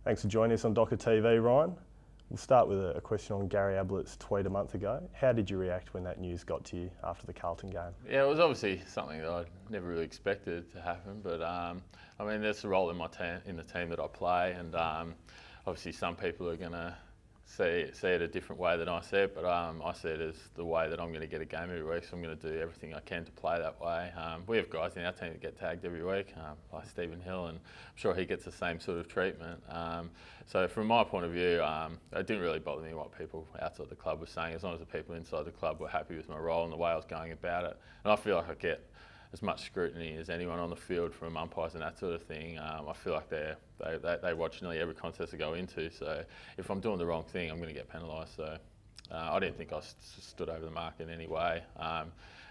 Thanks for joining us on Docker TV, Ryan. We'll start with a question on Gary Ablett's tweet a month ago. How did you react when that news got to you after the Carlton game? Yeah, it was obviously something that I never really expected to happen, but I mean, there's a role in the team that I play, and obviously some people are going to see it a different way than I see it, but I see it as the way that I'm going to get a game every week, so I'm going to do everything I can to play that way. We have guys in our team that get tagged every week, like Stephen Hill, and I'm sure he gets the same sort of treatment. So from my point of view, it didn't really bother me what people outside the club were saying, as long as the people inside the club were happy with my role and the way I was going about it. And I feel like I get as much scrutiny as anyone on the field from umpires and that sort of thing. I feel like they watch nearly every contest I go into, so if I'm doing the wrong thing, I'm going to get penalised. So I didn't think I stood over the mark in any way.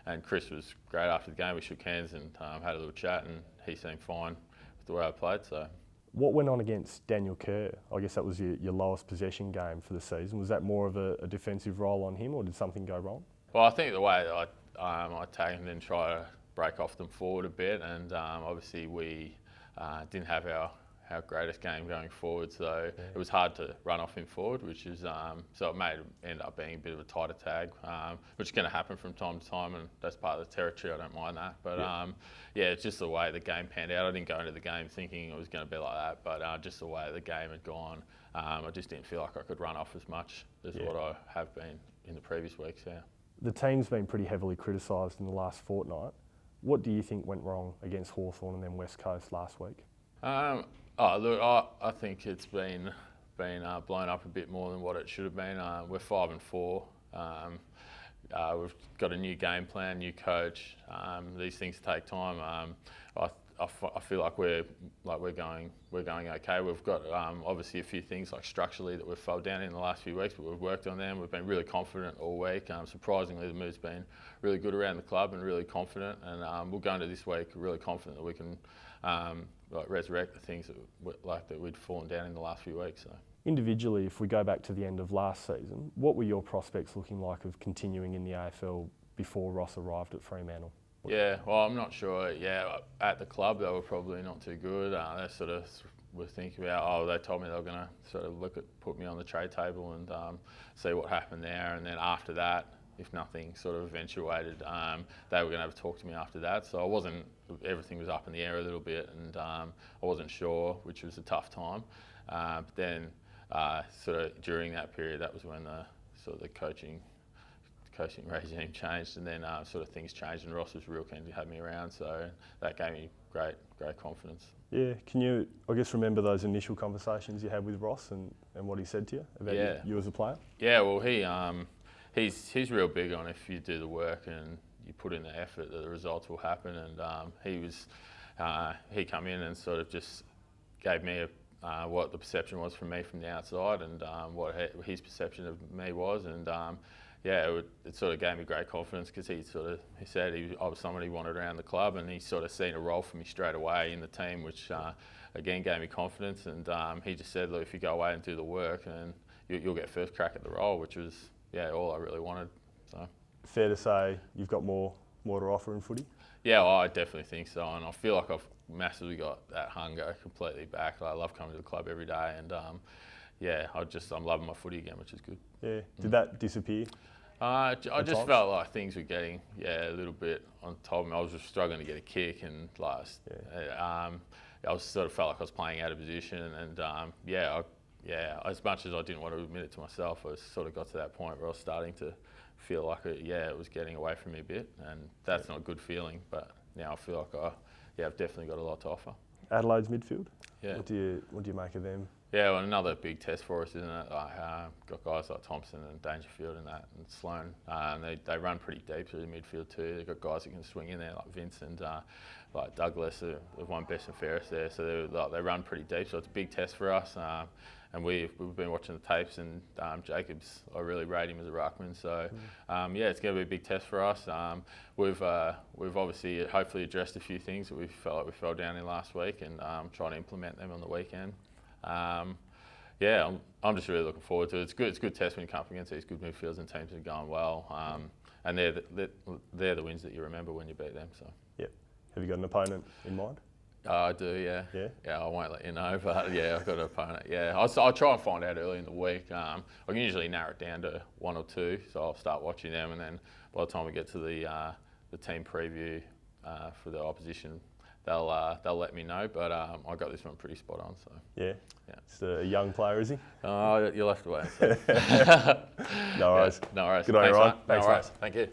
And Chris was great after the game. We shook hands and had a little chat, and he seemed fine with the way I played. So. What went on against Daniel Kerr? I guess that was your lowest possession game for the season. Was that more of a defensive role on him, or did something go wrong? Well, I think the way that I tagged him and try to break off them forward a bit, and obviously we didn't have our greatest game going forward, so it was hard to run off him forward, which is so it end up being a bit of a tighter tag, which is going to happen from time to time, and that's part of the territory. I don't mind that, but yeah, it's just the way the game panned out. I didn't go into the game thinking it was going to be like that, but just the way the game had gone, I just didn't feel like I could run off as much as what I have been in the previous weeks. Yeah, the team's been pretty heavily criticised in the last fortnight. What do you think went wrong against Hawthorn and then West Coast last week? Look, I think it's been blown up a bit more than what it should have been. We're 5-4. We've got a new game plan, new coach. These things take time. I feel like we're going okay. We've got obviously a few things like structurally that we've fell down in the last few weeks, but we've worked on them. We've been really confident all week. Surprisingly, the mood's been really good around the club and really confident. And we'll go into this week really confident that we can resurrect the things that we'd fallen down in the last few weeks. So. Individually, if we go back to the end of last season, what were your prospects looking like of continuing in the AFL before Ross arrived at Fremantle? Yeah, well, I'm not sure. Yeah, at the club they were probably not too good. They sort of were thinking about, they told me they were going to sort of put me on the trade table and see what happened there. And then after that, if nothing sort of eventuated, they were going to have a talk to me after that. So everything was up in the air a little bit, and I wasn't sure, which was a tough time. But then sort of during that period, that was when the coaching regime changed, and then sort of things changed, and Ross was real keen to have me around, so that gave me great confidence. Yeah, can you, I guess, remember those initial conversations you had with Ross and what he said to you about you as a player? Yeah, well, he's real big on if you do the work and you put in the effort that the results will happen, and he come in and sort of just gave me what the perception was from me from the outside, and what his perception of me was, and it sort of gave me great confidence, because he said I was someone he wanted around the club, and he sort of seen a role for me straight away in the team, which again gave me confidence. And he just said, look, if you go away and do the work, and you'll get first crack at the role, which was all I really wanted. So fair to say you've got more to offer in footy? Yeah, well, I definitely think so, and I feel like I've massively got that hunger completely back. I love coming to the club every day, and I'm loving my footy again, which is good. Yeah. Did that disappear? I just felt like things were getting a little bit on top of me. I was just struggling to get a kick, and I sort of felt like I was playing out of position, and as much as I didn't want to admit it to myself, I sort of got to that point where I was starting to feel like it was getting away from me a bit, and that's not a good feeling. But now I feel like I've definitely got a lot to offer. Adelaide's midfield? Yeah. What do you make of them? Yeah, well, another big test for us, isn't it? Got guys like Thompson and Dangerfield and Sloan, and they run pretty deep through the midfield too. They've got guys that can swing in there like Vince and like Douglas, who've won best and fairest there. So they run pretty deep, so it's a big test for us. And we've been watching the tapes, and Jacobs, I really rate him as a ruckman. So it's going to be a big test for us. We've obviously hopefully addressed a few things that we felt like we fell down in last week, and trying to implement them on the weekend. I'm just really looking forward to it. It's good. It's a good test when you come up against these good midfields and teams that are going well. And they're the wins that you remember when you beat them. So. Yep. Have you got an opponent in mind? Oh, I do, yeah. Yeah? Yeah, I won't let you know, but yeah, I've got an opponent. Yeah, I'll try and find out early in the week. I can usually narrow it down to one or two, so I'll start watching them, and then by the time we get to the team preview for the opposition, they'll let me know. But I got this one pretty spot on. So Yeah. yeah. Just a young player, is he? Oh, you'll have to wait and see. No worries. No worries. Good on you, Thanks, Ryan. mate. Thanks, No mate. worries. Thank you.